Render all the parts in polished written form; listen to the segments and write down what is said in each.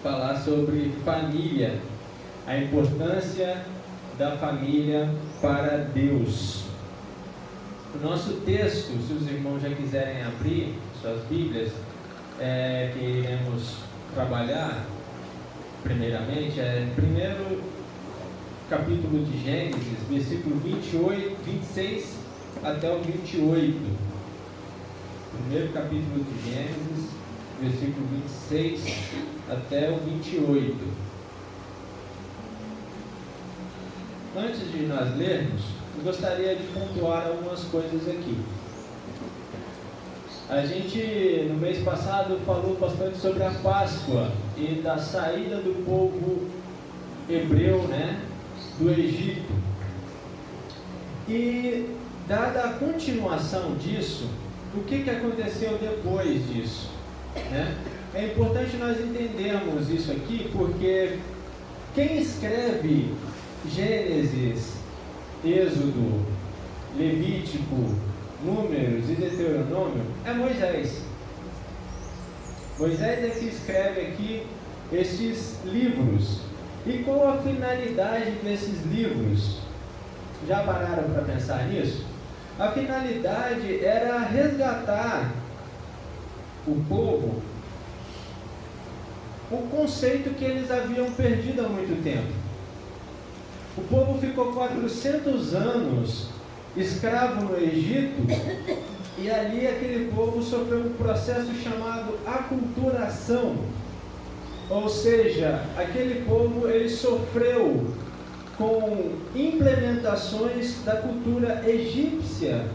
falar sobre família, a importância da família para Deus. O nosso texto, se os irmãos já quiserem abrir suas Bíblias, que iremos trabalhar, primeiramente, primeiro capítulo de Gênesis, versículo 26 até o 28. Primeiro capítulo de Gênesis, versículo 26 até o 28. Antes de nós lermos, eu gostaria de pontuar algumas coisas aqui. A gente, no mês passado, falou bastante sobre a Páscoa e da saída do povo hebreu, do Egito. E, dada a continuação disso, o que aconteceu depois disso? É importante nós entendermos isso aqui, porque quem escreve Gênesis, Êxodo, Levítico, Números e Deuteronômio é Moisés. Moisés é que escreve aqui esses livros. E qual a finalidade desses livros? Já pararam para pensar nisso? A finalidade era resgatar o povo o conceito que eles haviam perdido há muito tempo. O povo ficou 400 anos escravo no Egito, e ali aquele povo sofreu um processo chamado aculturação. Ou seja, aquele povo ele sofreu com implementações da cultura egípcia.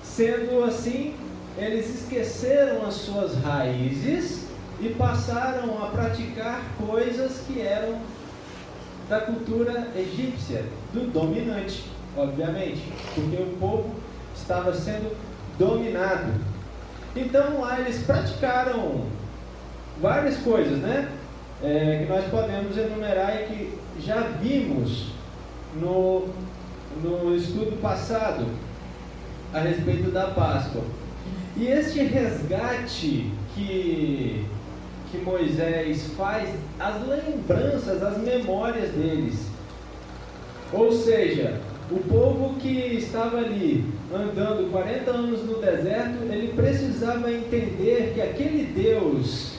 Sendo assim, eles esqueceram as suas raízes e passaram a praticar coisas que eram da cultura egípcia, do dominante, obviamente, porque o povo estava sendo dominado. Então lá eles praticaram várias coisas, que nós podemos enumerar e que já vimos no estudo passado a respeito da Páscoa. E este resgate que Moisés faz, as lembranças, as memórias deles. Ou seja, o povo que estava ali andando 40 anos no deserto, ele precisava entender que aquele Deus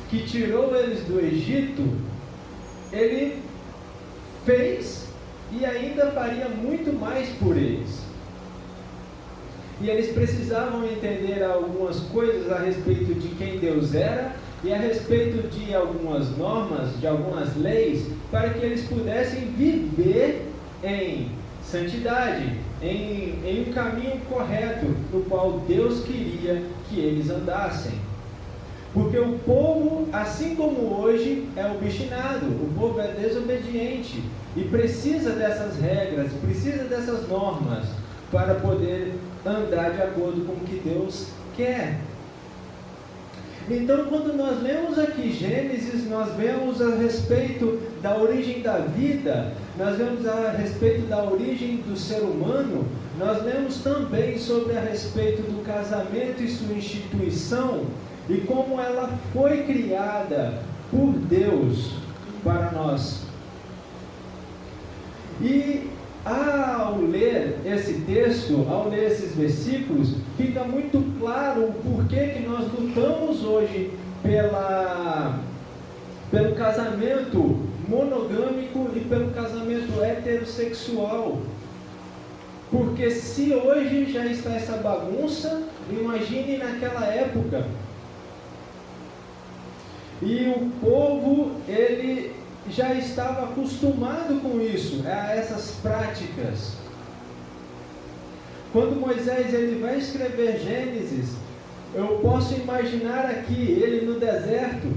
que tirou eles do Egito, ele fez e ainda faria muito mais por eles. E eles precisavam entender algumas coisas a respeito de quem Deus era e a respeito de algumas normas, de algumas leis, para que eles pudessem viver em santidade, em um caminho correto, no qual Deus queria que eles andassem. Porque o povo, assim como hoje, é obstinado, o povo é desobediente e precisa dessas regras, precisa dessas normas para poder andar de acordo com o que Deus quer. Então, quando nós lemos aqui Gênesis, nós vemos a respeito da origem da vida, nós vemos a respeito da origem do ser humano, nós lemos também sobre a respeito do casamento e sua instituição, e como ela foi criada por Deus para nós. E ao ler esse texto, ao ler esses versículos, fica muito claro o porquê que nós lutamos hoje pelo casamento monogâmico e pelo casamento heterossexual. Porque se hoje já está essa bagunça, imagine naquela época. E o povo, ele já estava acostumado com isso, a essas práticas. Quando Moisés ele vai escrever Gênesis, eu posso imaginar aqui, ele no deserto,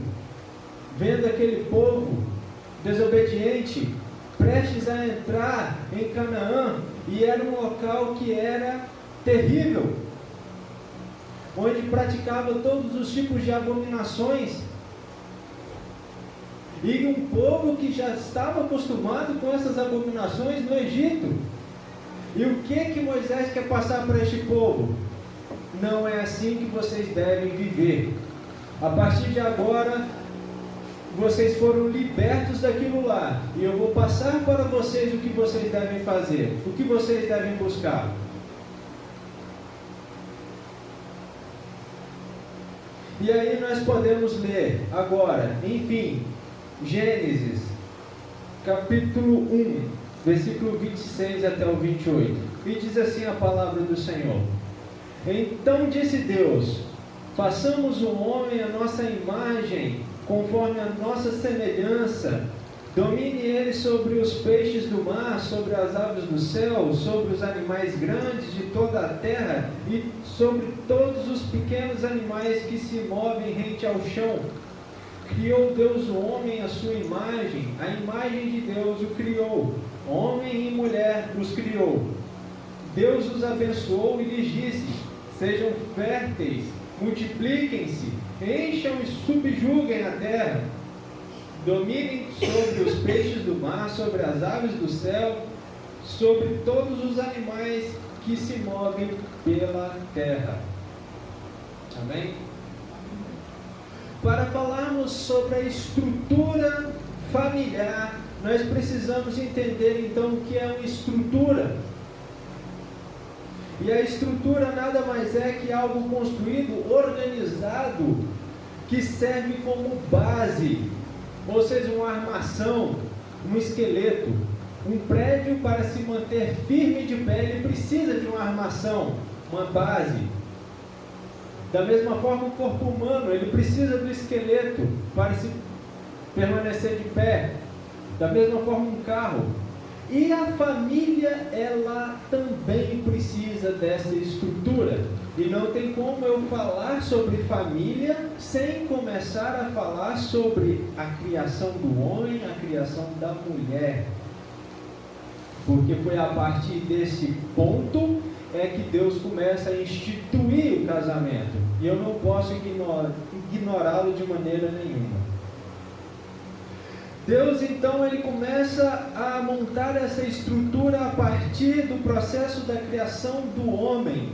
vendo aquele povo desobediente, prestes a entrar em Canaã, e era um local que era terrível, onde praticava todos os tipos de abominações, e um povo que já estava acostumado com essas abominações no Egito. E o que Moisés quer passar para este povo? Não é assim que vocês devem viver. A partir de agora, vocês foram libertos daquilo lá, e eu vou passar para vocês o que vocês devem fazer, o que vocês devem buscar. E aí nós podemos ler agora, enfim, Gênesis, capítulo 1, versículo 26 até o 28. E diz assim a palavra do Senhor: Então disse Deus: façamos o homem à nossa imagem, conforme a nossa semelhança, domine ele sobre os peixes do mar, sobre as aves do céu, sobre os animais grandes de toda a terra e sobre todos os pequenos animais que se movem rente ao chão. Criou Deus o homem à sua imagem, a imagem de Deus o criou, homem e mulher os criou. Deus os abençoou e lhes disse: sejam férteis, multipliquem-se, encham e subjuguem a terra, dominem sobre os peixes do mar, sobre as aves do céu, sobre todos os animais que se movem pela terra. Amém? Para falarmos sobre a estrutura familiar, nós precisamos entender então o que é uma estrutura. E a estrutura nada mais é que algo construído, organizado, que serve como base, ou seja, uma armação, um esqueleto. Um prédio, para se manter firme de pé, ele precisa de uma armação, uma base. Da mesma forma, o corpo humano, ele precisa do esqueleto para se permanecer de pé. Da mesma forma, um carro. E a família, ela também precisa dessa estrutura. E não tem como eu falar sobre família sem começar a falar sobre a criação do homem, a criação da mulher. Porque foi a partir desse ponto que Deus começa a instituir o casamento. E eu não posso ignorá-lo de maneira nenhuma. Deus então ele começa a montar essa estrutura a partir do processo da criação do homem.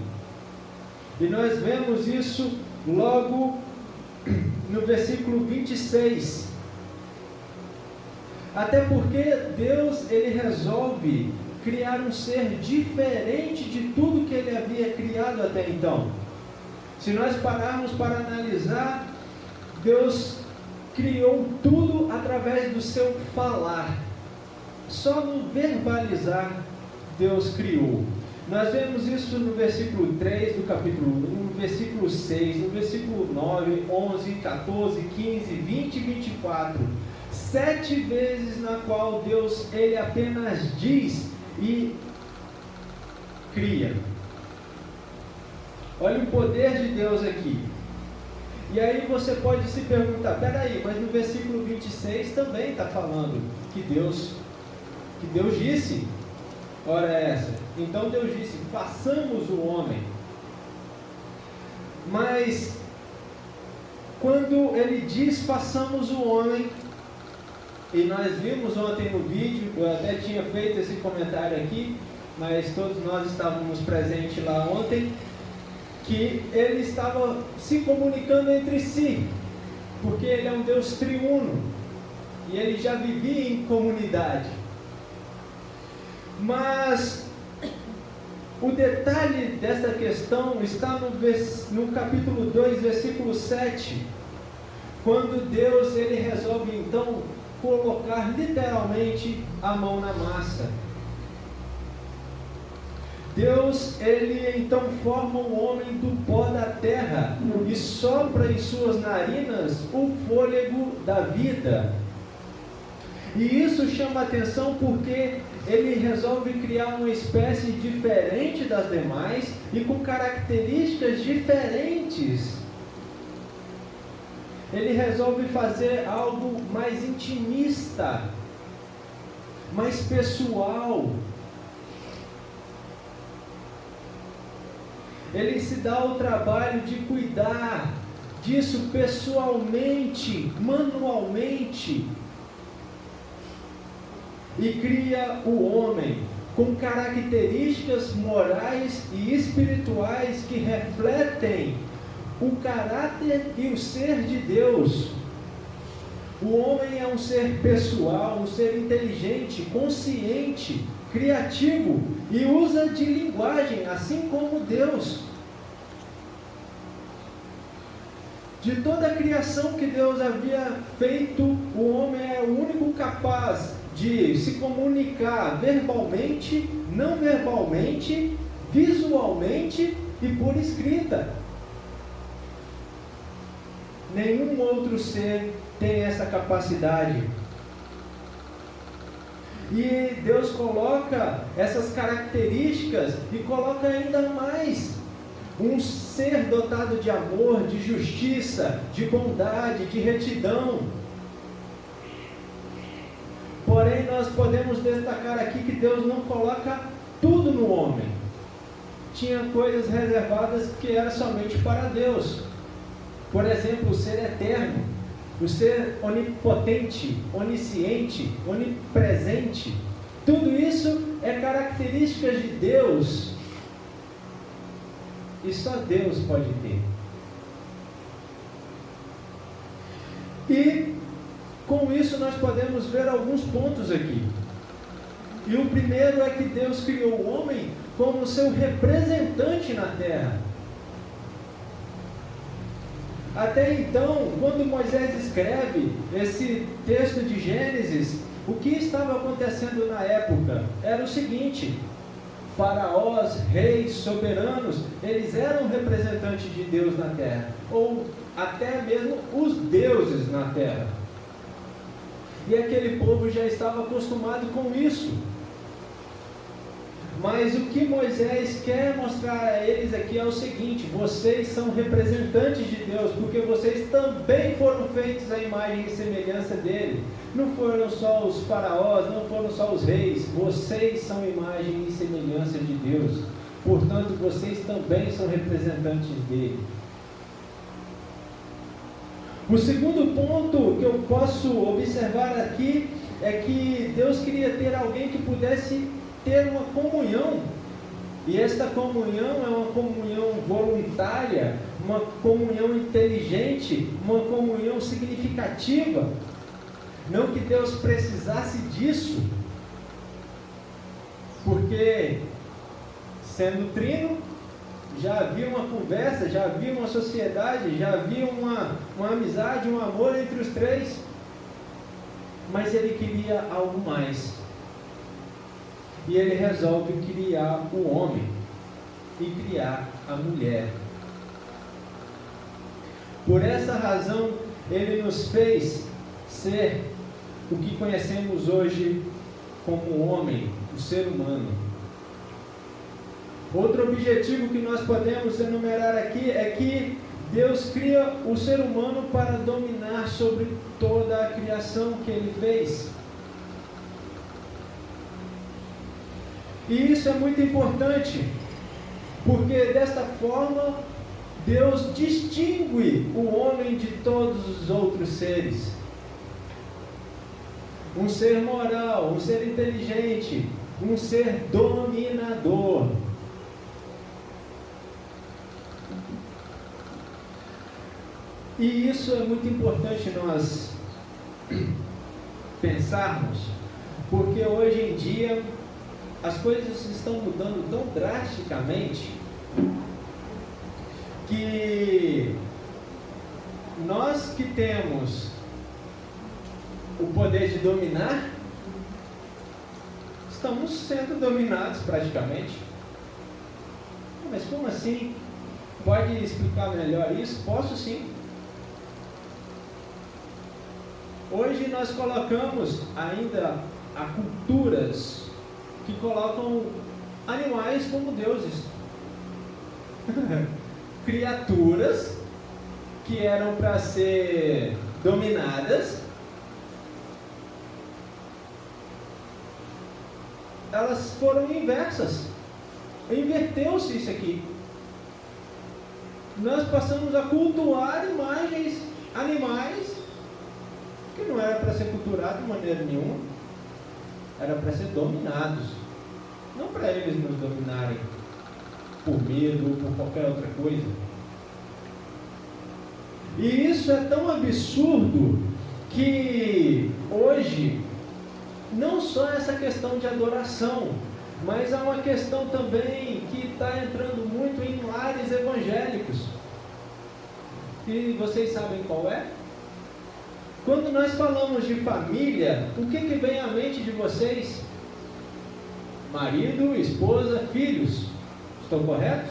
E nós vemos isso logo no versículo 26. Até porque Deus ele resolve criar um ser diferente de tudo que ele havia criado até então. Se nós pararmos para analisar, Deus criou tudo através do seu falar. Só no verbalizar Deus criou. Nós vemos isso no versículo 3 do capítulo 1, no versículo 6, no versículo 9, 11, 14, 15, 20 e 24. 7 vezes na qual Deus ele apenas diz e cria. Olha o poder de Deus aqui. E aí você pode se perguntar, peraí, mas no versículo 26 também está falando que Deus disse. Ora essa. Então Deus disse, façamos o homem. Mas quando ele diz façamos o homem, e nós vimos ontem no vídeo, eu até tinha feito esse comentário aqui, mas todos nós estávamos presentes lá ontem, que ele estava se comunicando entre si, porque ele é um Deus triuno, e ele já vivia em comunidade. Mas o detalhe dessa questão está no capítulo 2, versículo 7, quando Deus ele resolve então colocar literalmente a mão na massa. Deus, ele então forma o homem do pó da terra e sopra em suas narinas o fôlego da vida. E isso chama a atenção porque ele resolve criar uma espécie diferente das demais e com características diferentes. Ele resolve fazer algo mais intimista, mais pessoal. Ele se dá o trabalho de cuidar disso pessoalmente, manualmente, e cria o homem com características morais e espirituais que refletem o caráter e o ser de Deus. O homem é um ser pessoal, um ser inteligente, consciente, criativo e usa de linguagem, assim como Deus. De toda a criação que Deus havia feito, o homem é o único capaz de se comunicar verbalmente, não verbalmente, visualmente e por escrita. Nenhum outro ser tem essa capacidade. E Deus coloca essas características e coloca ainda mais. Um ser dotado de amor, de justiça, de bondade, de retidão. Porém, nós podemos destacar aqui que Deus não coloca tudo no homem. Tinha coisas reservadas que eram somente para Deus. Por exemplo, o ser eterno, o ser onipotente, onisciente, onipresente. Tudo isso é características de Deus. E só Deus pode ter. E com isso nós podemos ver alguns pontos aqui. E o primeiro é que Deus criou o homem como seu representante na terra. Até então, quando Moisés escreve esse texto de Gênesis, o que estava acontecendo na época era o seguinte: faraós, reis, soberanos, eles eram representantes de Deus na terra, ou até mesmo os deuses na terra. E aquele povo já estava acostumado com isso. Mas o que Moisés quer mostrar a eles aqui é o seguinte: vocês são representantes de Deus, porque vocês também foram feitos à imagem e semelhança dele. Não foram só os faraós, não foram só os reis, vocês são imagem e semelhança de Deus. Portanto, vocês também são representantes dele. O segundo ponto que eu posso observar aqui é que Deus queria ter alguém que pudesse ter uma comunhão, e esta comunhão é uma comunhão voluntária, uma comunhão inteligente, uma comunhão significativa. Não que Deus precisasse disso, porque sendo trino, já havia uma conversa, já havia uma sociedade, já havia uma amizade, um amor entre os três, mas ele queria algo mais. E ele resolve criar o homem e criar a mulher. Por essa razão, ele nos fez ser o que conhecemos hoje como o homem, o ser humano. Outro objetivo que nós podemos enumerar aqui é que Deus cria o ser humano para dominar sobre toda a criação que ele fez. E isso é muito importante, porque desta forma Deus distingue o homem de todos os outros seres. Um ser moral, um ser inteligente, um ser dominador. E isso é muito importante nós pensarmos, porque hoje em dia as coisas estão mudando tão drasticamente que nós que temos o poder de dominar, estamos sendo dominados praticamente. Mas como assim? Pode explicar melhor isso? Posso sim. Hoje nós colocamos ainda a culturas que colocam animais como deuses. Criaturas que eram para ser dominadas, elas foram inversas. Inverteu-se isso aqui. Nós passamos a cultuar imagens, animais, que não era para ser cultuado de maneira nenhuma, era para ser dominados, não para eles nos dominarem por medo ou por qualquer outra coisa. E isso é tão absurdo que hoje, não só essa questão de adoração, mas há uma questão também que está entrando muito em lares evangélicos. E vocês sabem qual é? Quando nós falamos de família, o que vem à mente de vocês? Marido, esposa, filhos. Estou correto?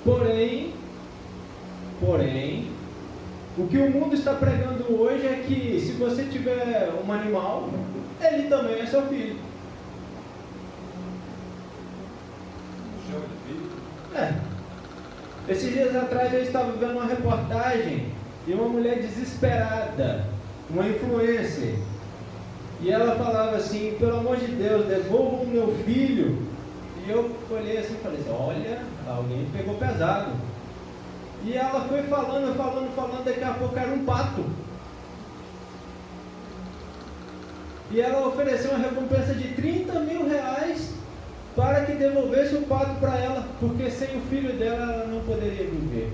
Porém, o que o mundo está pregando hoje é que se você tiver um animal, ele também é seu filho. Esses dias atrás eu estava vendo uma reportagem de uma mulher desesperada, uma influencer, e ela falava assim: pelo amor de Deus, devolvam o meu filho. E eu olhei assim e falei assim: olha, alguém pegou pesado. E ela foi falando, daqui a pouco era um pato. E ela ofereceu uma recompensa de 30 mil reais para que devolvesse o pato para ela, porque sem o filho dela ela não poderia viver.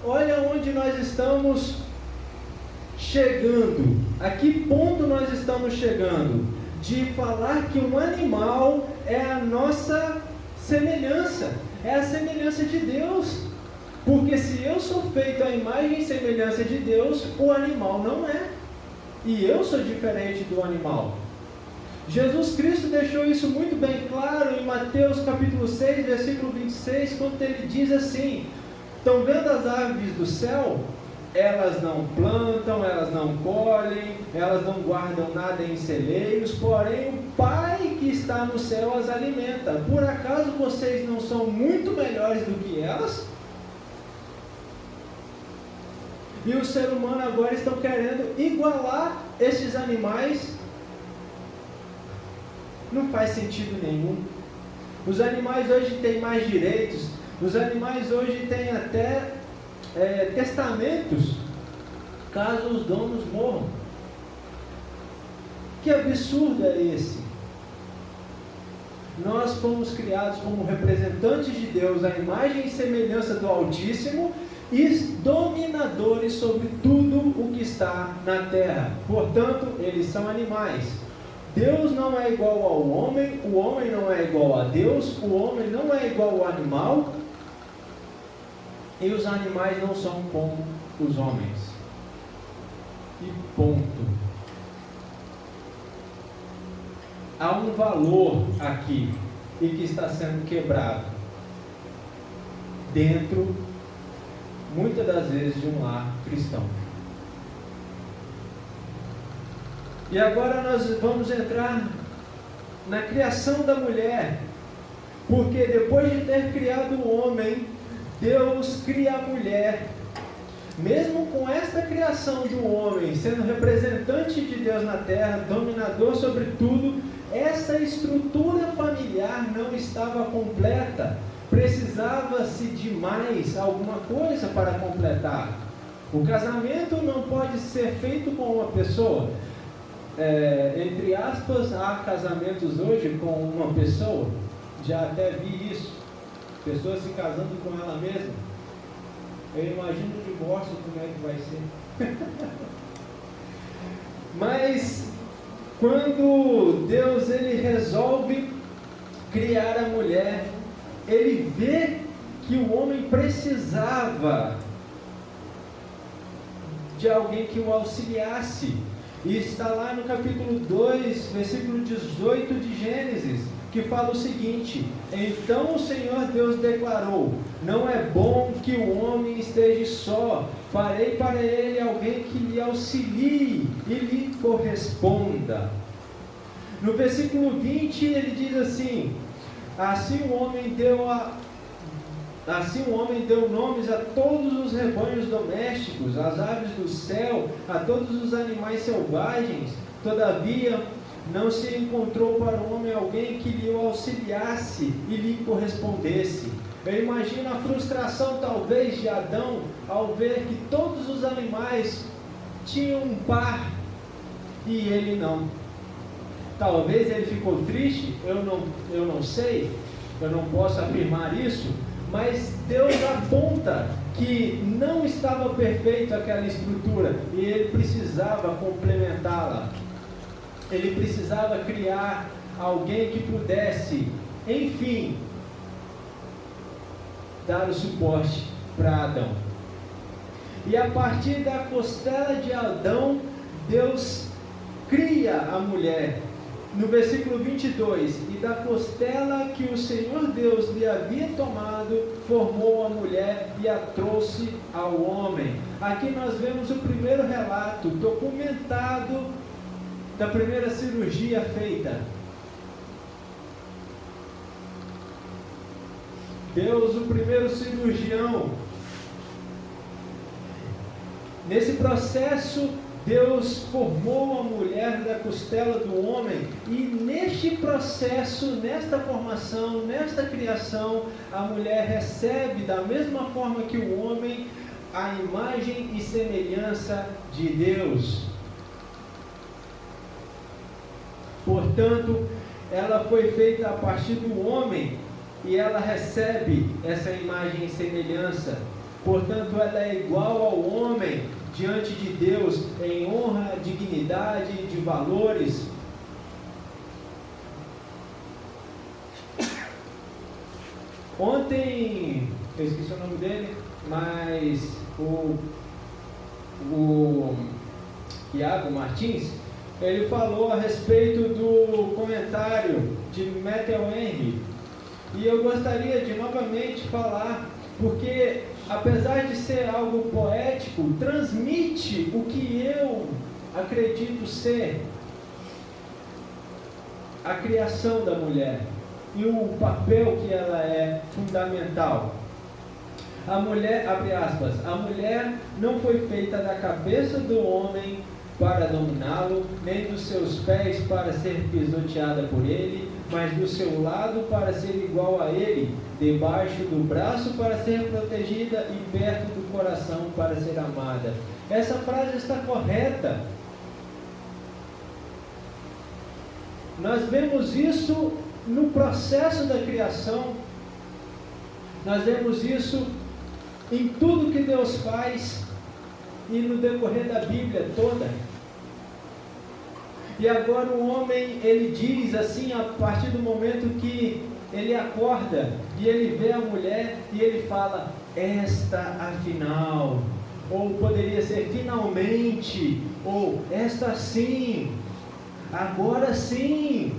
Olha onde nós estamos chegando, a que ponto nós estamos chegando, de falar que um animal é a nossa semelhança, é a semelhança de Deus, porque se eu sou feito à imagem e semelhança de Deus, o animal não é, e eu sou diferente do animal. Jesus Cristo deixou isso muito bem claro em Mateus capítulo 6, versículo 26, quando ele diz assim: estão vendo as aves do céu? Elas não plantam, elas não colhem, elas não guardam nada em celeiros, porém o Pai que está no céu as alimenta. Por acaso vocês não são muito melhores do que elas? E o ser humano agora estão querendo igualar esses animais. Não faz sentido nenhum. Os animais hoje têm mais direitos, os animais hoje têm até testamentos, caso os donos morram. Que absurdo é esse? Nós fomos criados como representantes de Deus, à imagem e semelhança do Altíssimo, e dominadores sobre tudo o que está na terra. Portanto, eles são animais. Deus não é igual ao homem, o homem não é igual a Deus, o homem não é igual ao animal, e os animais não são como os homens. E ponto. Há um valor aqui, e que está sendo quebrado, dentro, muitas das vezes, de um lar cristão. E agora nós vamos entrar na criação da mulher, porque depois de ter criado o homem, Deus cria a mulher. Mesmo com esta criação de um homem, sendo representante de Deus na terra, dominador sobre tudo, essa estrutura familiar não estava completa. Precisava-se de mais alguma coisa para completar. O casamento não pode ser feito com uma pessoa. Entre aspas, há casamentos hoje com uma pessoa. Já até vi isso. Pessoas se casando com ela mesma. Eu imagino o divórcio como é que vai ser. Mas quando Deus ele resolve criar a mulher, ele vê que o homem precisava de alguém que o auxiliasse. E está lá no capítulo 2, versículo 18 de Gênesis, que fala o seguinte: então o Senhor Deus declarou: não é bom que o homem esteja só, farei para ele alguém que lhe auxilie e lhe corresponda. No versículo 20 ele diz assim: assim o homem deu nomes a todos os rebanhos domésticos, às aves do céu, a todos os animais selvagens. Todavia não se encontrou para o homem alguém que lhe auxiliasse e lhe correspondesse. Eu imagino a frustração talvez de Adão ao ver que todos os animais tinham um par e ele não. Talvez ele ficou triste, eu não sei, eu não posso afirmar isso, mas Deus aponta que não estava perfeito aquela estrutura e ele precisava complementá-la. Ele precisava criar alguém que pudesse, enfim, dar o suporte para Adão. E a partir da costela de Adão, Deus cria a mulher. No versículo 22, e da costela que o Senhor Deus lhe havia tomado, formou a mulher e a trouxe ao homem. Aqui nós vemos o primeiro relato documentado da primeira cirurgia feita. Deus, o primeiro cirurgião. Nesse processo, Deus formou a mulher da costela do homem, e neste processo, nesta formação, nesta criação, a mulher recebe da mesma forma que o homem a imagem e semelhança de Deus. Portanto, ela foi feita a partir do homem e ela recebe essa imagem e semelhança. Portanto, ela é igual ao homem diante de Deus em honra, dignidade, de valores. Ontem, eu esqueci o nome dele, mas o Iago Martins, ele falou a respeito do comentário de Matthew Henry, e eu gostaria de novamente falar, porque apesar de ser algo poético, transmite o que eu acredito ser a criação da mulher e o papel que ela é fundamental. A mulher, abre aspas, a mulher não foi feita da cabeça do homem para dominá-lo, nem dos seus pés para ser pisoteada por ele, mas do seu lado para ser igual a ele, debaixo do braço para ser protegida e perto do coração para ser amada. Essa frase está correta. Nós vemos isso no processo da criação, nós vemos isso em tudo que Deus faz e no decorrer da Bíblia toda. E agora o homem, ele diz assim, a partir do momento que ele acorda e ele vê a mulher e ele fala, esta afinal, ou poderia ser finalmente, ou esta sim, agora sim.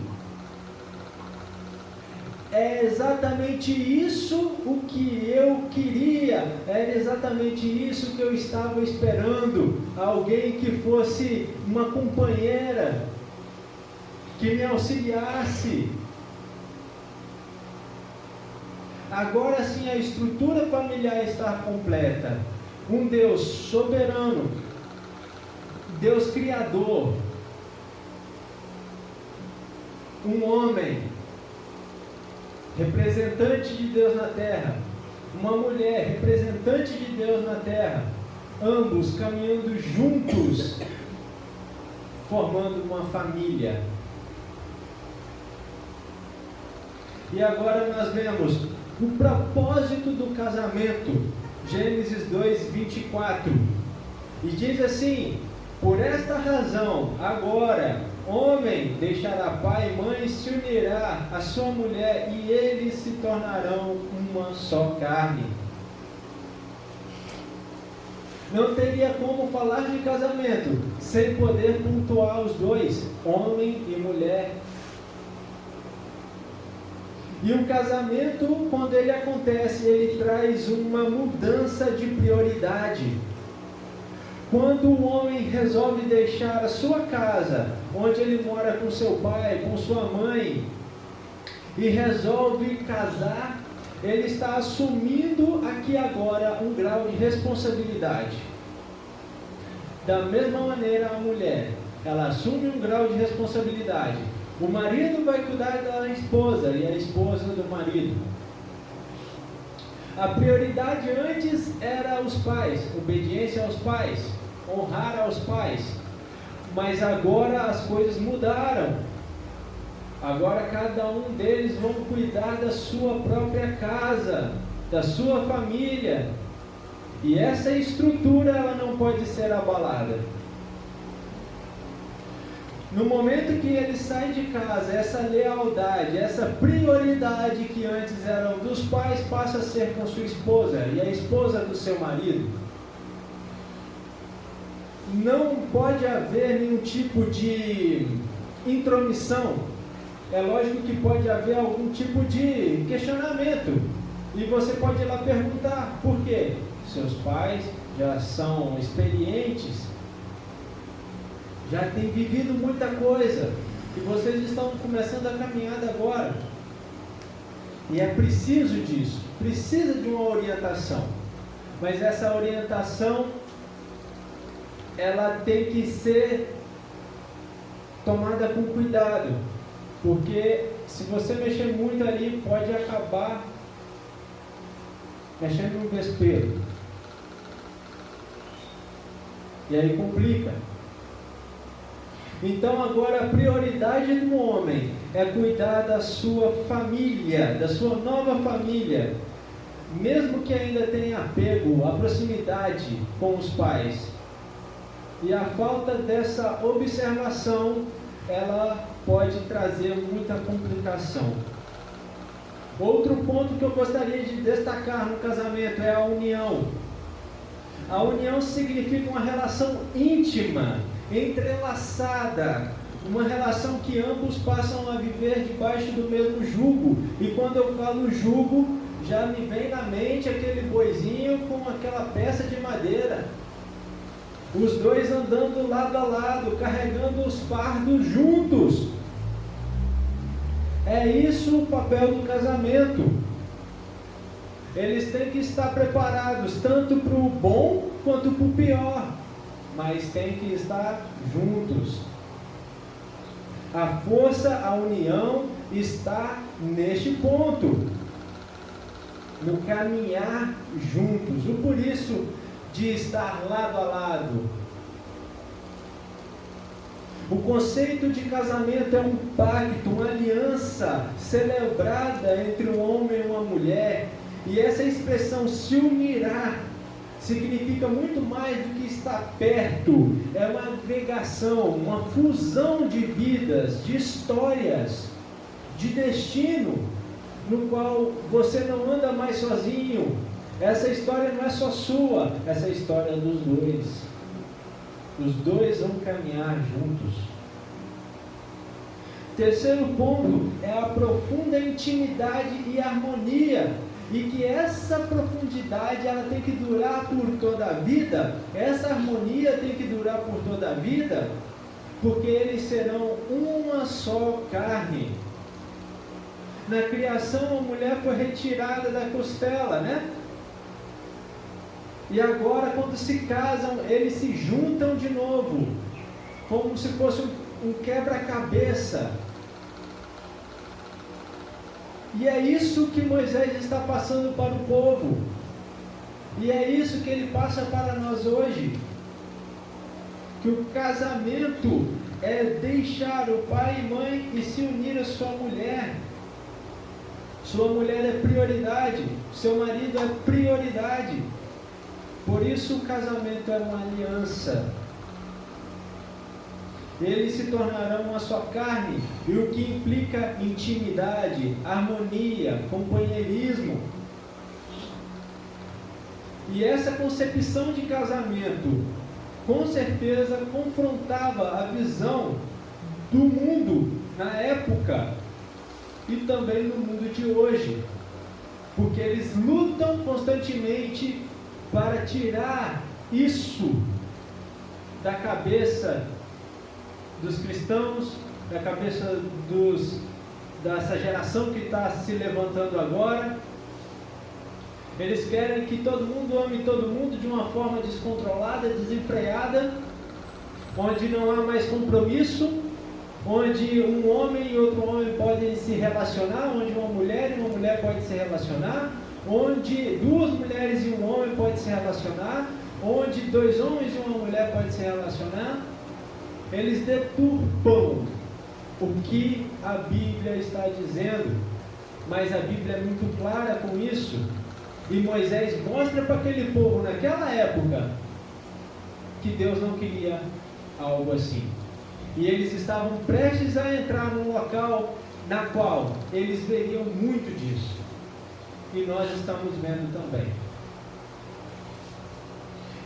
É exatamente isso o que eu queria, era exatamente isso que eu estava esperando, alguém que fosse uma companheira, que me auxiliasse. Agora sim a estrutura familiar está completa, um Deus soberano, Deus criador, um homem representante de Deus na terra, uma mulher representante de Deus na terra, ambos caminhando juntos, formando uma família. E agora nós vemos o propósito do casamento, Gênesis 2:24, e diz assim, por esta razão, agora, homem deixará pai e mãe, se unirá à sua mulher e eles se tornarão uma só carne. Não teria como falar de casamento sem poder pontuar os dois, homem e mulher. E o casamento, quando ele acontece, ele traz uma mudança de prioridade. Quando o homem resolve deixar a sua casa, onde ele mora com seu pai, com sua mãe, e resolve casar, ele está assumindo aqui agora um grau de responsabilidade. Da mesma maneira a mulher, ela assume um grau de responsabilidade. O marido vai cuidar da esposa e a esposa do marido. A prioridade antes era os pais, obediência aos pais, honrar aos pais, mas agora as coisas mudaram. Agora cada um deles vão cuidar da sua própria casa, da sua família. E essa estrutura, ela não pode ser abalada. No momento que ele sai de casa, essa lealdade, essa prioridade que antes eram dos pais, passa a ser com sua esposa e a esposa do seu marido. Não pode haver nenhum tipo de intromissão. É lógico que pode haver algum tipo de questionamento. E você pode ir lá perguntar, por quê? Seus pais já são experientes, já têm vivido muita coisa, e vocês estão começando a caminhada agora. E é preciso disso, precisa de uma orientação. Mas essa orientação, ela tem que ser tomada com cuidado, porque se você mexer muito ali, pode acabar mexendo no vespeiro. E aí complica. Então agora a prioridade do homem é cuidar da sua família, da sua nova família, mesmo que ainda tenha apego, a proximidade com os pais. E a falta dessa observação, ela pode trazer muita complicação. Outro ponto que eu gostaria de destacar no casamento é a união. A união significa uma relação íntima, entrelaçada, uma relação que ambos passam a viver debaixo do mesmo jugo. E quando eu falo jugo, já me vem na mente aquele boizinho com aquela peça de madeira. Os dois andando lado a lado, carregando os fardos juntos. É isso o papel do casamento. Eles têm que estar preparados tanto para o bom quanto para o pior, mas têm que estar juntos. A força, a união está neste ponto, no caminhar juntos. O por isso de estar lado a lado. O conceito de casamento é um pacto, uma aliança celebrada entre um homem e uma mulher. E essa expressão se unirá significa muito mais do que estar perto. É uma agregação, uma fusão de vidas, de histórias, de destino, no qual você não anda mais sozinho. Essa história não é só sua, essa história é dos dois. Os dois vão caminhar juntos. Terceiro ponto é a profunda intimidade e harmonia. E que essa profundidade, ela tem que durar por toda a vida. Essa harmonia tem que durar por toda a vida, porque eles serão uma só carne. Na criação, a mulher foi retirada da costela, né? E agora, quando se casam, eles se juntam de novo, como se fosse um quebra-cabeça. E é isso que Moisés está passando para o povo. E é isso que ele passa para nós hoje. Que o casamento é deixar o pai e mãe e se unir à sua mulher. Sua mulher é prioridade, seu marido é prioridade. Por isso o casamento é uma aliança. Eles se tornarão uma só carne, e o que implica intimidade, harmonia, companheirismo. E essa concepção de casamento, com certeza, confrontava a visão do mundo na época e também no mundo de hoje, porque eles lutam constantemente para tirar isso da cabeça dos cristãos, da cabeça dessa geração que está se levantando agora. Eles querem que todo mundo ame todo mundo de uma forma descontrolada, desenfreada, onde não há mais compromisso, onde um homem e outro homem podem se relacionar, onde uma mulher e uma mulher podem se relacionar, onde duas mulheres e um homem podem se relacionar, onde dois homens e uma mulher podem se relacionar. Eles deturpam o que a Bíblia está dizendo, mas a Bíblia é muito clara com isso. E Moisés mostra para aquele povo naquela época que Deus não queria algo assim. E eles estavam prestes a entrar num local na qual eles veriam muito disso. E nós estamos vendo também.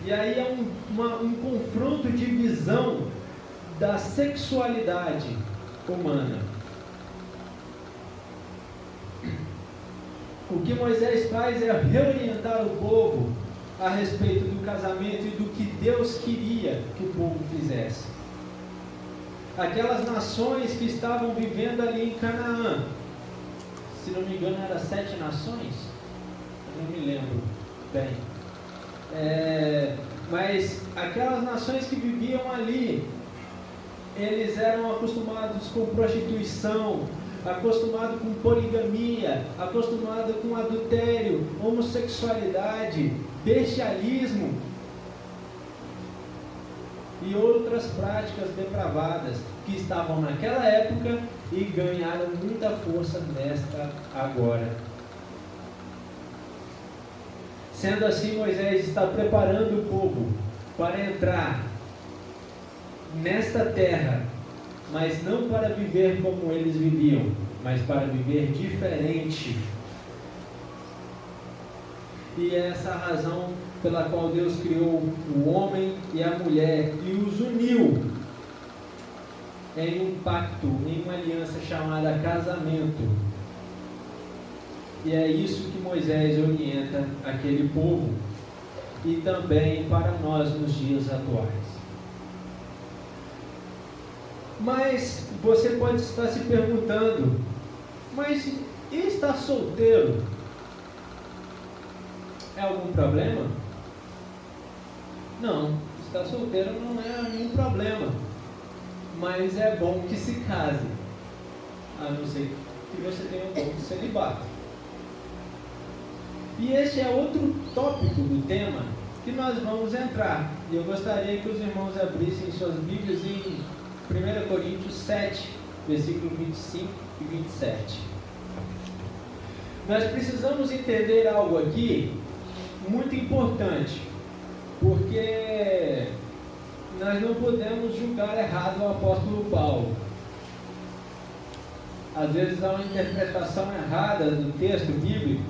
E aí é um confronto de visão da sexualidade humana. O que Moisés faz é reorientar o povo a respeito do casamento e do que Deus queria que o povo fizesse. Aquelas nações que estavam vivendo ali em Canaã, se não me engano eram 7 nações, eu não me lembro bem, mas aquelas nações que viviam ali, eles eram acostumados com prostituição, acostumados com poligamia, acostumados com adultério, homossexualidade, bestialismo e outras práticas depravadas que estavam naquela época e ganharam muita força nesta agora. Sendo assim, Moisés está preparando o povo para entrar nesta terra, mas não para viver como eles viviam, mas para viver diferente. E é essa a razão pela qual Deus criou o homem e a mulher e os uniu em um pacto, em uma aliança chamada casamento. E é isso que Moisés orienta aquele povo e também para nós nos dias atuais. Mas você pode estar se perguntando, mas e estar solteiro? É algum problema? Não, estar solteiro não é nenhum problema. Mas é bom que se case, a não ser que você tenha um pouco de celibato. E este é outro tópico do tema que nós vamos entrar. E eu gostaria que os irmãos abrissem suas Bíblias em 1 Coríntios 7, versículo 25 e 27. Nós precisamos entender algo aqui muito importante, porque nós não podemos julgar errado o apóstolo Paulo. Às vezes há uma interpretação errada do texto bíblico,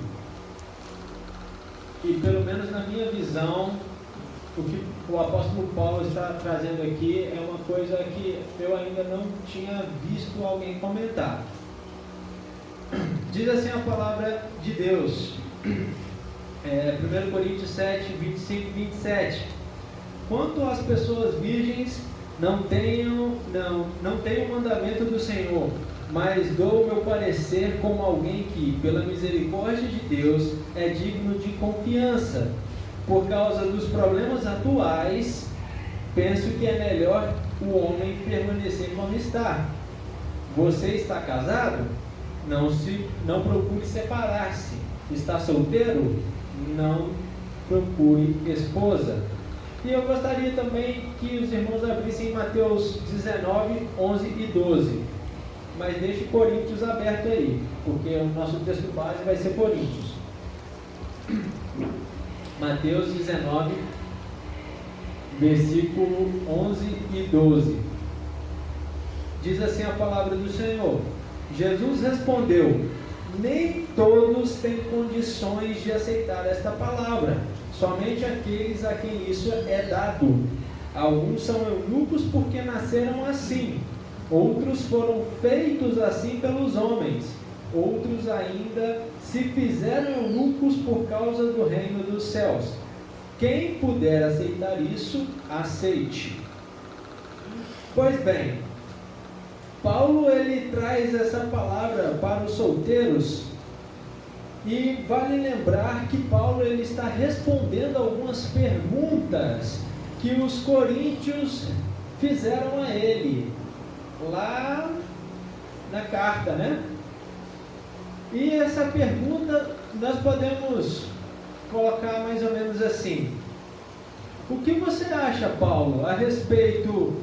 e pelo menos na minha visão, o que o apóstolo Paulo está trazendo aqui é uma coisa que eu ainda não tinha visto alguém comentar. Diz assim a palavra de Deus, 1 Coríntios 7, 25 e 27. Quanto às pessoas virgens, não tenho o mandamento do Senhor, mas dou o meu parecer como alguém que, pela misericórdia de Deus, é digno de confiança. Por causa dos problemas atuais, penso que é melhor o homem permanecer como está. Você está casado? Não procure separar-se. Está solteiro? Não procure esposa. E eu gostaria também que os irmãos abrissem Mateus 19, 11 e 12. Mas deixe Coríntios aberto aí, porque o nosso texto base vai ser Coríntios. Mateus 19, versículo 11 e 12. Diz assim a palavra do Senhor. Jesus respondeu: nem todos têm condições de aceitar esta palavra, somente aqueles a quem isso é dado. Alguns são eunucos porque nasceram assim, outros foram feitos assim pelos homens, outros ainda se fizeram eunucos por causa do reino dos céus. Quem puder aceitar isso, aceite. Pois bem, Paulo ele traz essa palavra para os solteiros, e vale lembrar que Paulo ele está respondendo algumas perguntas que os coríntios fizeram a ele lá na carta, né? E essa pergunta nós podemos colocar mais ou menos assim: o que você acha, Paulo, a respeito,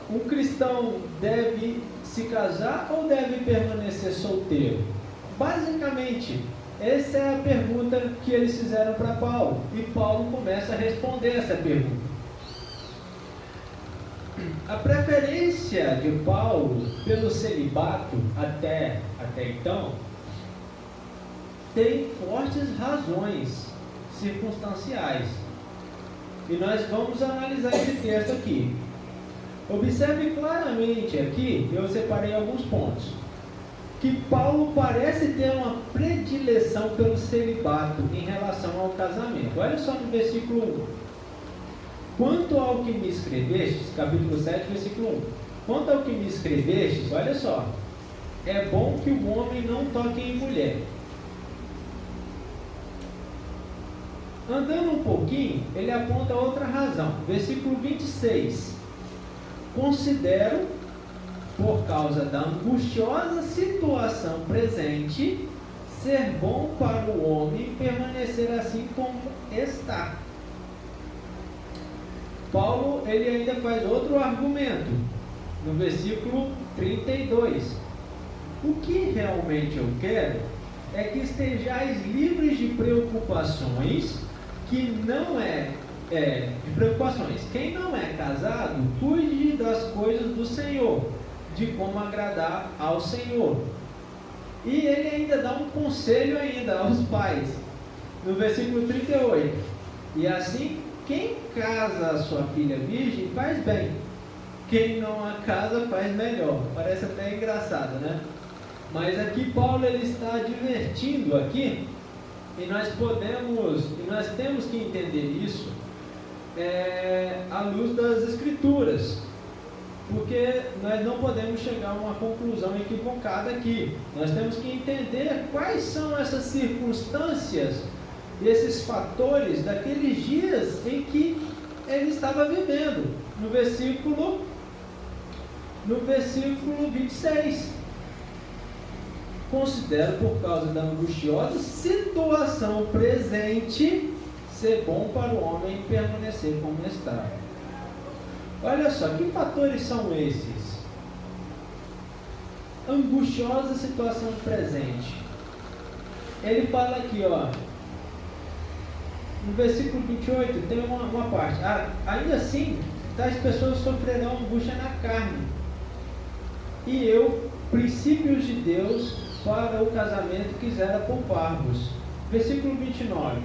um cristão deve se casar ou deve permanecer solteiro? Basicamente, Essa é a pergunta que eles fizeram para Paulo. E Paulo começa a responder essa pergunta. A preferência de Paulo pelo celibato até então tem fortes razões circunstanciais. E nós vamos analisar esse texto aqui. Observe claramente aqui, eu separei alguns pontos, que Paulo parece ter uma predileção pelo celibato em relação ao casamento. Olha só no versículo 1. Quanto ao que me escrevestes, capítulo 7, versículo 1. Quanto ao que me escrevestes, olha só, é bom que o homem não toque em mulher. Andando um pouquinho, ele aponta outra razão. Versículo 26. Considero, por causa da angustiosa situação presente, ser bom para o homem permanecer assim como está. Paulo, ele ainda faz outro argumento, no versículo 32. O que realmente eu quero é que estejais livres de preocupações, que não de preocupações. Quem não é casado, cuide das coisas do Senhor, de como agradar ao Senhor. E ele ainda dá um conselho ainda aos pais, no versículo 38. E assim, quem casa a sua filha virgem faz bem, quem não a casa faz melhor. Parece até engraçado, né? Mas aqui Paulo, ele está advertindo aqui, e nós temos que entender isso à luz das Escrituras, porque nós não podemos chegar a uma conclusão equivocada aqui. Nós temos que entender quais são essas circunstâncias, esses fatores daqueles dias em que ele estava vivendo. No versículo 26. Considero, por causa da angustiosa situação presente, ser bom para o homem permanecer como está. Olha só, que fatores são esses? Angustiosa situação presente. Ele fala aqui, ó, no versículo 28, tem uma parte. Ainda assim, tais pessoas sofrerão angústia na carne. E eu, princípios de Deus, para o casamento quisera poupar-vos. Versículo 29.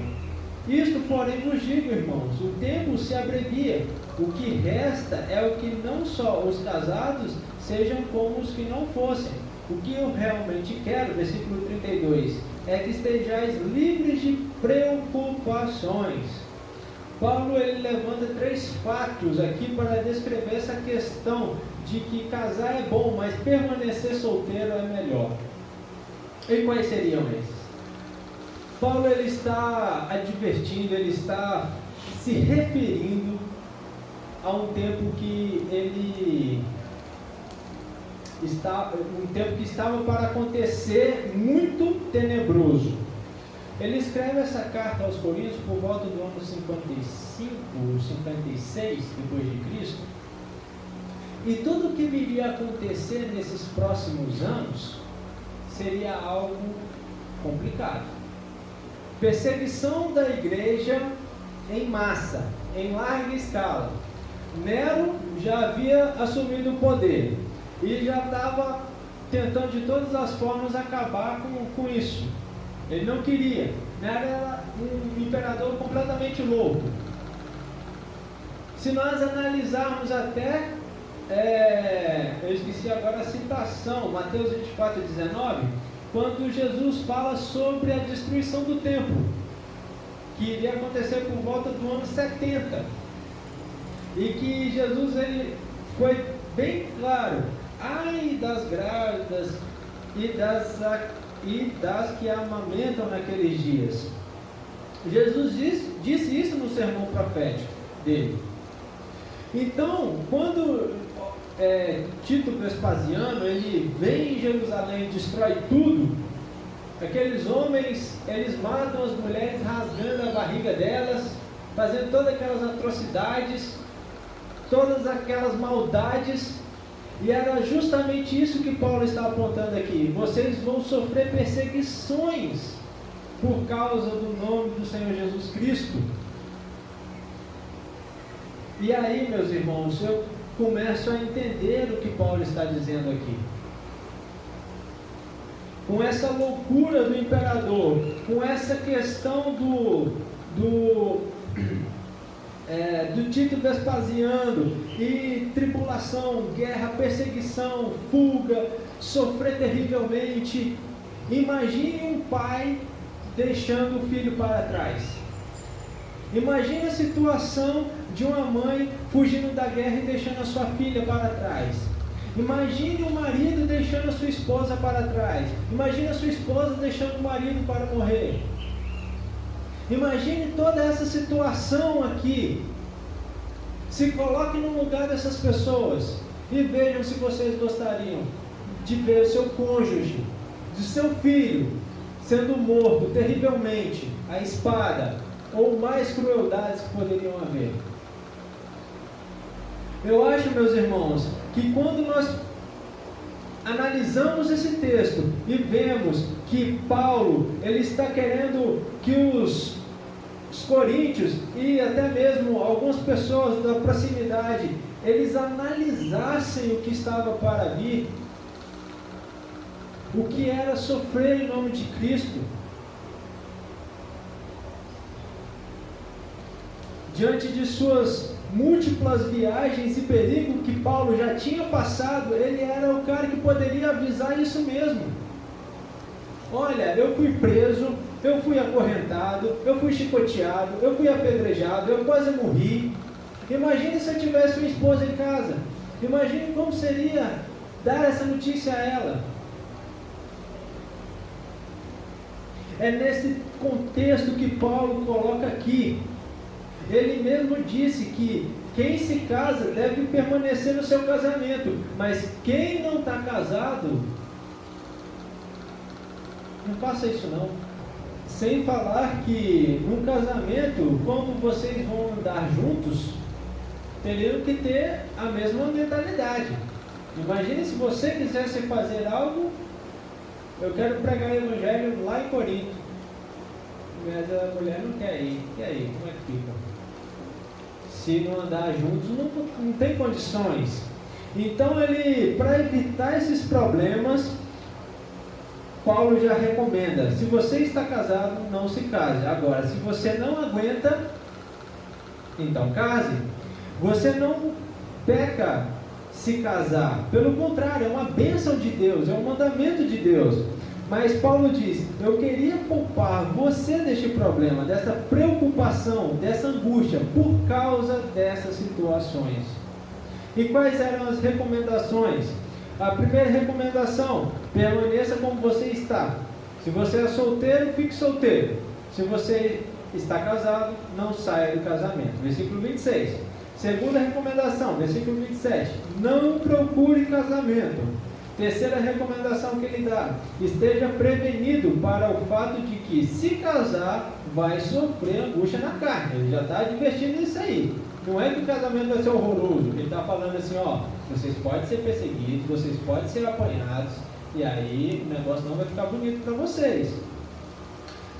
Isto, porém, vos digo, irmãos, o tempo se abrevia. O que resta é o que não só os casados sejam como os que não fossem. O que eu realmente quero, versículo 32, é que estejais livres de preocupações. Paulo, ele levanta 3 fatos aqui para descrever essa questão de que casar é bom, mas permanecer solteiro é melhor. E quais seriam esses? Paulo, ele está advertindo, ele está se referindo a um tempo que estava para acontecer muito tenebroso. Ele escreve essa carta aos Coríntios por volta do ano 55, 56 depois de Cristo. E tudo o que viria a acontecer nesses próximos anos seria algo complicado. Perseguição da igreja em massa, em larga escala. Nero já havia assumido o poder e já estava tentando de todas as formas acabar com isso. Ele não queria. Nero era um imperador completamente louco. Se nós analisarmos até, eu esqueci agora a citação, Mateus 24, 19, quando Jesus fala sobre a destruição do templo, que iria acontecer por volta do ano 70, e que Jesus, ele foi bem claro: ai das grávidas e das que amamentam naqueles dias. Jesus disse isso no sermão profético dele. Então, quando Tito Vespasiano, ele vem em Jerusalém e destrói tudo, aqueles homens, eles matam as mulheres rasgando a barriga delas, fazendo todas aquelas atrocidades, todas aquelas maldades, e era justamente isso que Paulo está apontando aqui: vocês vão sofrer perseguições por causa do nome do Senhor Jesus Cristo. E aí, meus irmãos, eu começo a entender o que Paulo está dizendo aqui. Com essa loucura do imperador, com essa questão do Tito Vespasiano, e tribulação, guerra, perseguição, fuga, sofrer terrivelmente. Imagine um pai deixando o filho para trás. Imagine a situação de uma mãe fugindo da guerra e deixando a sua filha para trás. Imagine o marido deixando a sua esposa para trás. Imagine a sua esposa deixando o marido para morrer. Imagine toda essa situação aqui. Se coloque no lugar dessas pessoas e vejam se vocês gostariam de ver o seu cônjuge, de seu filho, sendo morto terrivelmente à espada, ou mais crueldades que poderiam haver. Eu acho, meus irmãos, que quando nós analisamos esse texto e vemos que Paulo, ele está querendo que os coríntios e até mesmo algumas pessoas da proximidade, eles analisassem o que estava para vir, o que era sofrer em nome de Cristo. Diante de suas múltiplas viagens e perigo que Paulo já tinha passado, ele era o cara que poderia avisar isso mesmo. Olha, eu fui preso, eu fui acorrentado, eu fui chicoteado, eu fui apedrejado, eu quase morri. Imagine se eu tivesse uma esposa em casa. Imagine como seria dar essa notícia a ela. É nesse contexto que Paulo coloca aqui. Ele mesmo disse que quem se casa deve permanecer no seu casamento, mas quem não está casado, não faça isso não. Sem falar que num casamento, quando vocês vão andar juntos, teriam que ter a mesma mentalidade. Imagine se você quisesse fazer algo, eu quero pregar o evangelho lá em Corinto, mas a mulher não quer ir. E aí, como é que fica? Se não andar juntos, não tem condições. Então, para evitar esses problemas, Paulo já recomenda: se você está casado, não se case. Agora, se você não aguenta, então case. Você não peca se casar, pelo contrário, é uma bênção de Deus, é um mandamento de Deus. Mas Paulo diz: eu queria poupar você deste problema, dessa preocupação, dessa angústia, por causa dessas situações. E quais eram as recomendações? A primeira recomendação: permaneça como você está. Se você é solteiro, fique solteiro. Se você está casado, não saia do casamento. Versículo 26. Segunda recomendação, versículo 27. Não procure casamento. Terceira recomendação que ele dá: esteja prevenido para o fato de que, se casar, vai sofrer angústia na carne. Ele já está advertindo isso aí. Não é que o casamento vai ser horroroso. Ele está falando assim: vocês podem ser perseguidos, vocês podem ser apanhados, e aí o negócio não vai ficar bonito para vocês.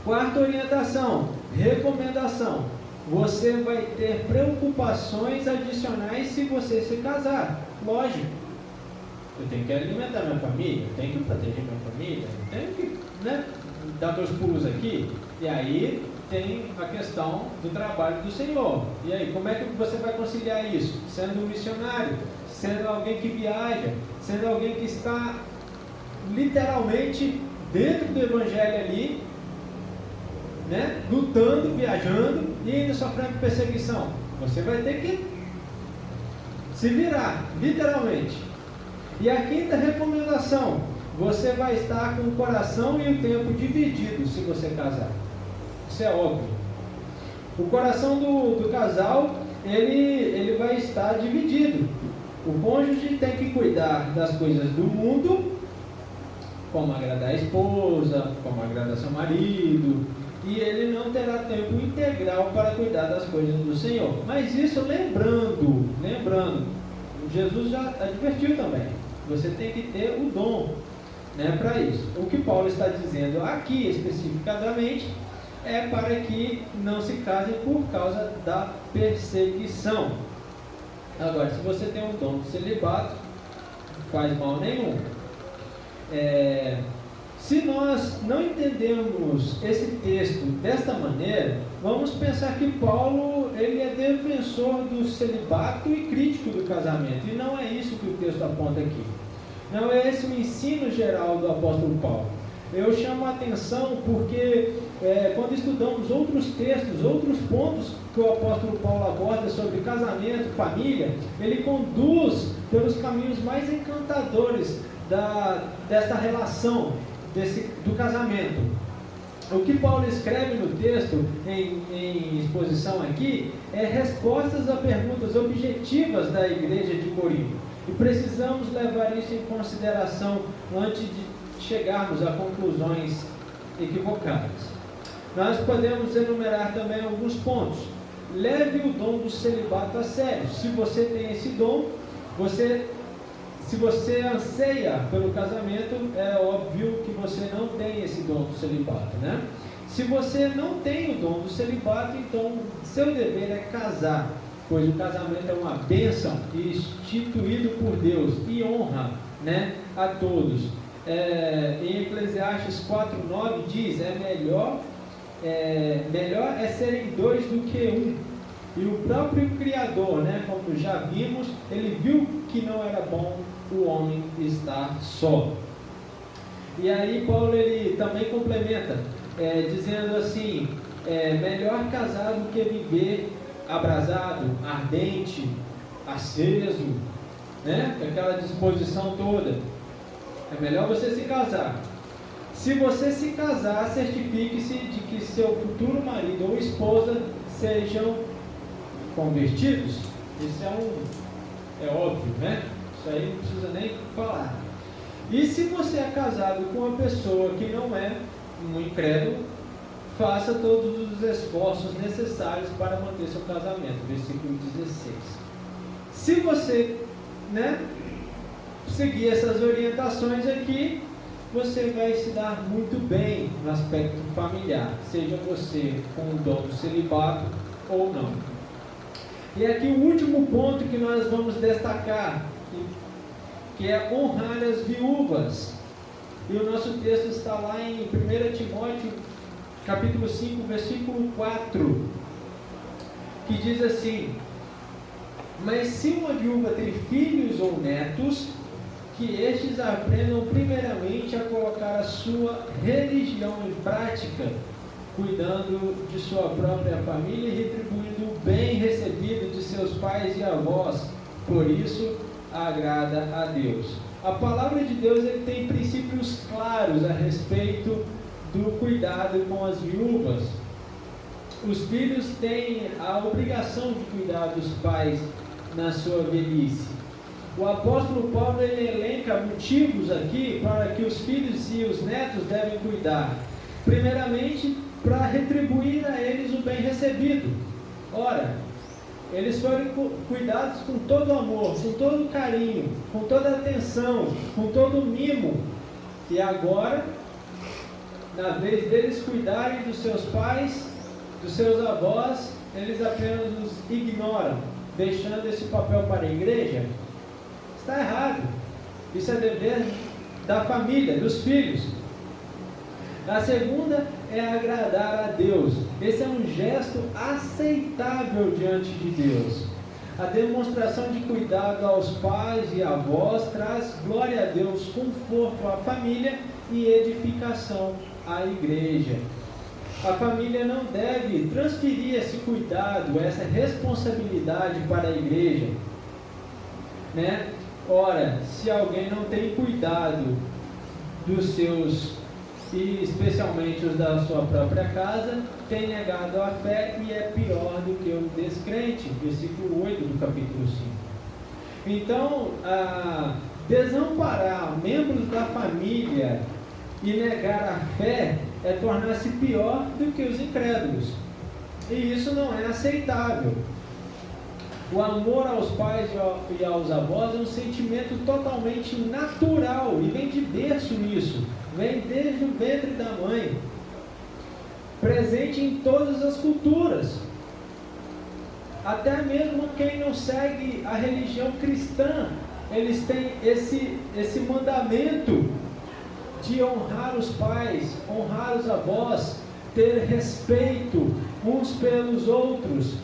Quarta orientação, recomendação: você vai ter preocupações adicionais se você se casar. Lógico. Eu tenho que alimentar minha família, eu tenho que proteger minha família, eu tenho que dar meus pulos aqui. E aí tem a questão do trabalho do Senhor. E aí, como é que você vai conciliar isso? Sendo um missionário, sendo alguém que viaja, sendo alguém que está literalmente dentro do Evangelho ali, lutando, viajando e ainda sofrendo perseguição. Você vai ter que se virar, literalmente. E a quinta recomendação: você vai estar com o coração e o tempo dividido se você casar. Isso é óbvio. O coração do casal, ele vai estar dividido. O cônjuge tem que cuidar das coisas do mundo, como agradar a esposa, como agradar seu marido, e ele não terá tempo integral para cuidar das coisas do Senhor. Mas isso lembrando, Jesus já advertiu também: você tem que ter o dom. né, para isso. O que Paulo está dizendo aqui especificadamente é para que não se casem por causa da perseguição. Agora, se você tem um dom do celibato, não faz mal nenhum. Se nós não entendemos esse texto desta maneira, vamos pensar que Paulo ele é defensor do celibato e crítico do casamento, e não é isso que o texto aponta aqui. Não é esse o ensino geral do apóstolo Paulo. Eu chamo a atenção porque quando estudamos outros textos, outros pontos que o apóstolo Paulo aborda sobre casamento, família, ele conduz pelos caminhos mais encantadores desta relação do casamento. O que Paulo escreve no texto, em exposição aqui, é respostas a perguntas objetivas da igreja de Corinto. E precisamos levar isso em consideração antes de chegarmos a conclusões equivocadas. Nós podemos enumerar também alguns pontos. Leve o dom do celibato a sério. Se você tem esse dom, se você anseia pelo casamento, é óbvio que você não tem esse dom do celibato, né? Se você não tem o dom do celibato, então seu dever é casar, pois o casamento é uma bênção instituído por Deus e honra, né, a todos. Em Eclesiastes 4:9 diz: melhor é serem dois do que um. E o próprio Criador, né, como já vimos, ele viu que não era bom o homem estar só. E aí Paulo ele também complementa, dizendo assim: melhor casar do que viver abrasado, ardente, aceso, né, com aquela disposição toda. É melhor você se casar. Se você se casar, certifique-se de que seu futuro marido ou esposa sejam convertidos. Isso é óbvio, né? Isso aí não precisa nem falar. E se você é casado com uma pessoa que não é um incrédulo, faça todos os esforços necessários para manter seu casamento. Versículo 16. Se você, né, seguir essas orientações aqui, você vai se dar muito bem no aspecto familiar, seja você com o dom do celibato ou não. E aqui o último ponto que nós vamos destacar, que é honrar as viúvas. E o nosso texto está lá em 1 Timóteo, capítulo 5, versículo 4, que diz assim: mas se uma viúva tem filhos ou netos, que estes aprendam primeiramente a colocar a sua religião em prática, cuidando de sua própria família e retribuindo o bem recebido de seus pais e avós. Por isso agrada a Deus. A palavra de Deus ele tem princípios claros a respeito do cuidado com as viúvas. Os filhos têm a obrigação de cuidar dos pais na sua velhice. O apóstolo Paulo ele elenca motivos aqui para que os filhos e os netos devem cuidar. Primeiramente, para retribuir a eles o bem recebido. Ora, eles foram cuidados com todo amor, com todo carinho, com toda atenção, com todo mimo. E agora, na vez deles cuidarem dos seus pais, dos seus avós, eles apenas os ignoram, deixando esse papel para a igreja. Está errado. Isso é dever da família, dos filhos. A segunda é agradar a Deus. Esse é um gesto aceitável diante de Deus. A demonstração de cuidado aos pais e avós traz glória a Deus, conforto à família e edificação à igreja. A família não deve transferir esse cuidado, essa responsabilidade para a igreja, né? Ora, se alguém não tem cuidado dos seus, e especialmente os da sua própria casa, tem negado a fé e é pior do que o descrente. Versículo 8 do capítulo 5. Então, desamparar membros da família e negar a fé é tornar-se pior do que os incrédulos. E isso não é aceitável. O amor aos pais e aos avós é um sentimento totalmente natural e vem de berço nisso, vem desde o ventre da mãe, presente em todas as culturas. Até mesmo quem não segue a religião cristã, eles têm esse mandamento de honrar os pais, honrar os avós, ter respeito uns pelos outros.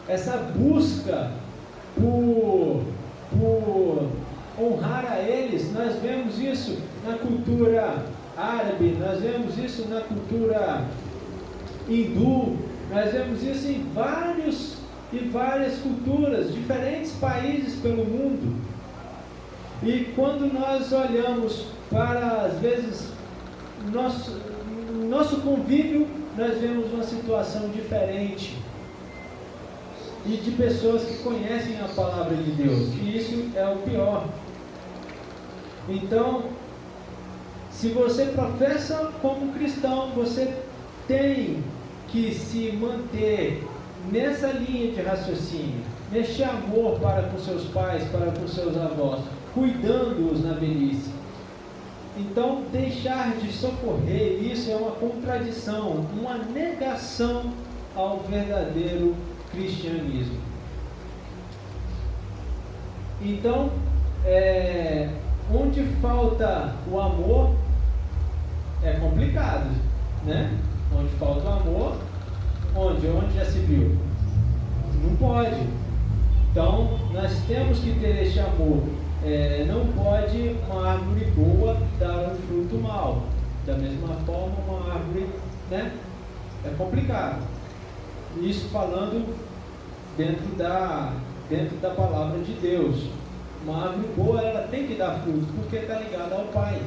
Essa busca por honrar a eles, nós vemos isso na cultura árabe, nós vemos isso na cultura hindu, nós vemos isso em várias culturas, diferentes países pelo mundo. E quando nós olhamos para, às vezes, nosso convívio, nós vemos uma situação diferente. E de pessoas que conhecem a palavra de Deus, e isso é o pior. Então, se você professa como cristão, você tem que se manter nessa linha de raciocínio, neste amor para com seus pais, para com seus avós, cuidando-os na velhice. Então, deixar de socorrer, isso é uma contradição, uma negação ao verdadeiro cristianismo. Então, onde falta o amor, é complicado, né? Onde falta o amor, onde já se viu? Não pode. Então, nós temos que ter este amor. Não pode uma árvore boa dar um fruto mau. Da mesma forma, uma árvore, né? É complicado. Isso falando dentro da palavra de Deus. Uma árvore boa, ela tem que dar fruto, porque está ligada ao Pai.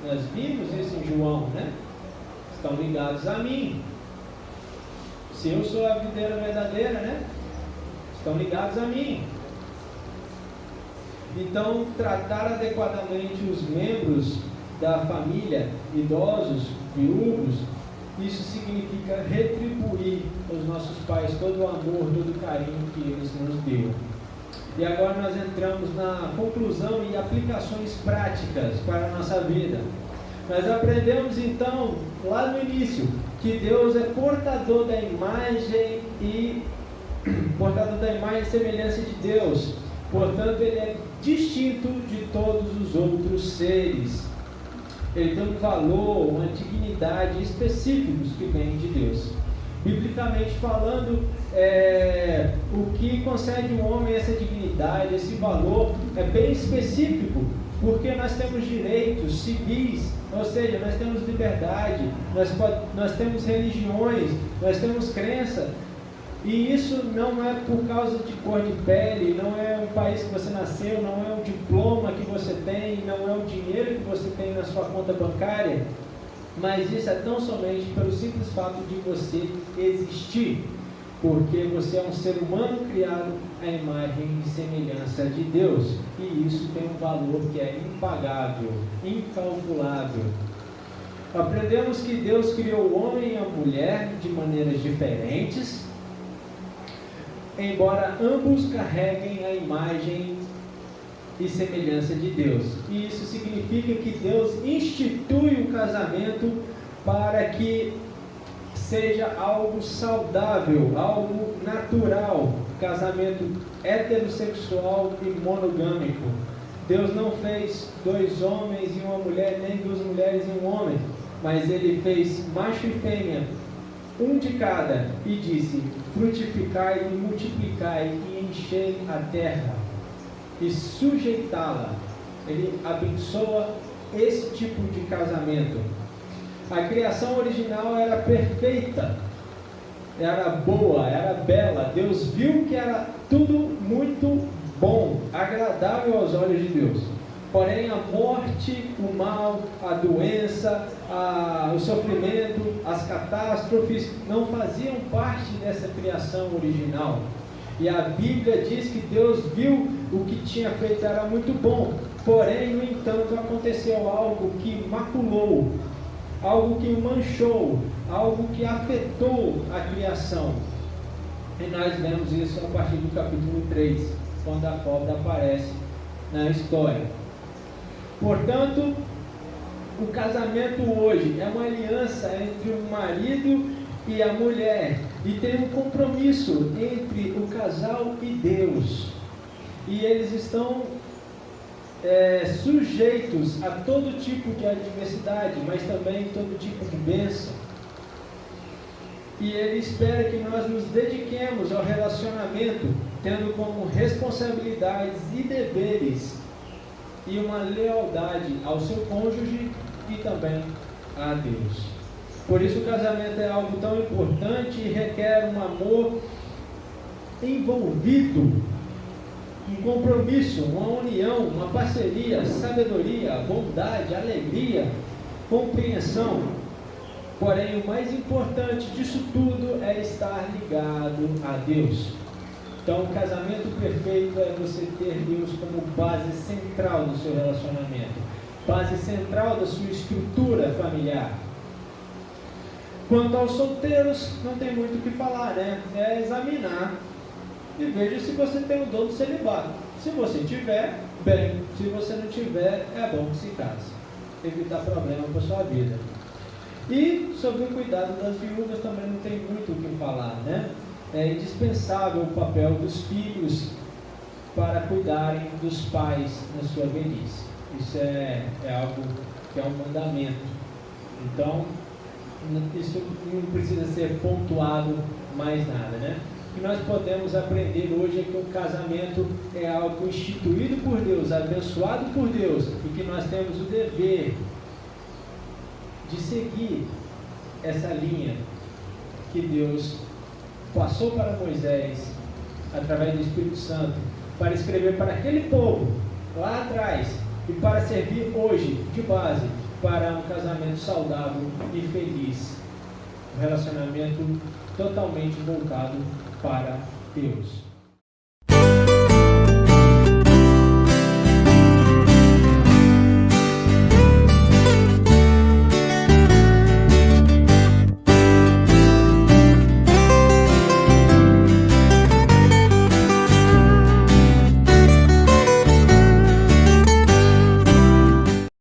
Nós vimos isso em João, né? Estão ligados a mim. Se eu sou a videira verdadeira, né? Estão ligados a mim. Então, tratar adequadamente os membros da família, idosos, viúvos, isso significa retribuir aos nossos pais todo o amor, todo o carinho que eles nos deu. E agora nós entramos na conclusão e aplicações práticas para a nossa vida. Nós aprendemos então, lá no início, que Deus é portador da imagem e semelhança de Deus. Portanto, Ele é distinto de todos os outros seres. Ele tem um valor, uma dignidade específicos que vem de Deus. Biblicamente falando, o que concede ao homem essa dignidade, esse valor, é bem específico, porque nós temos direitos civis, ou seja, nós temos liberdade, nós temos religiões, nós temos crença, e isso não é por causa de cor de pele, não é o país que você nasceu, não é o diploma que você tem, não é o dinheiro que você tem na sua conta bancária, mas isso é tão somente pelo simples fato de você existir, porque você é um ser humano criado à imagem e semelhança de Deus, e isso tem um valor que é impagável, incalculável. Aprendemos que Deus criou o homem e a mulher de maneiras diferentes, embora ambos carreguem a imagem e semelhança de Deus. E isso significa que Deus institui o casamento para que seja algo saudável, algo natural, casamento heterossexual e monogâmico. Deus não fez 2 homens e uma mulher, nem 2 mulheres e um homem, mas Ele fez macho e fêmea, um de cada, e disse: frutificai e multiplicai e enchei a terra e sujeitá-la. Ele abençoa esse tipo de casamento. A criação original era perfeita, era boa, era bela. Deus viu que era tudo muito bom, agradável aos olhos de Deus. Porém, a morte, o mal, a doença, o sofrimento, as catástrofes não faziam parte dessa criação original. E a Bíblia diz que Deus viu o que tinha feito era muito bom. Porém, no entanto, aconteceu algo que maculou, algo que manchou, algo que afetou a criação. E nós vemos isso a partir do capítulo 3, quando a cobra aparece na história. Portanto, o casamento hoje é uma aliança entre o marido e a mulher, e tem um compromisso entre o casal e Deus, e eles estão sujeitos a todo tipo de adversidade, mas também todo tipo de bênção. E ele espera que nós nos dediquemos ao relacionamento, tendo como responsabilidades e deveres e uma lealdade ao seu cônjuge e também a Deus. Por isso o casamento é algo tão importante e requer um amor envolvido, um compromisso, uma união, uma parceria, sabedoria, bondade, alegria, compreensão. Porém, o mais importante disso tudo é estar ligado a Deus. Então, o casamento perfeito é você ter Deus como base central do seu relacionamento, base central da sua estrutura familiar. Quanto aos solteiros, não tem muito o que falar, né? É examinar e veja se você tem o dom do celibato. Se você tiver, bem. Se você não tiver, é bom que se case. Evitar problema para a sua vida. E sobre o cuidado das viúvas também não tem muito o que falar, né? É indispensável o papel dos filhos para cuidarem dos pais na sua velhice. Isso é algo que é um mandamento. Então, isso não precisa ser pontuado mais nada, né? O que nós podemos aprender hoje é que o casamento é algo instituído por Deus, abençoado por Deus, e que nós temos o dever de seguir essa linha que Deus passou para Moisés, através do Espírito Santo, para escrever para aquele povo, lá atrás, e para servir hoje, de base, para um casamento saudável e feliz. Um relacionamento totalmente voltado para Deus.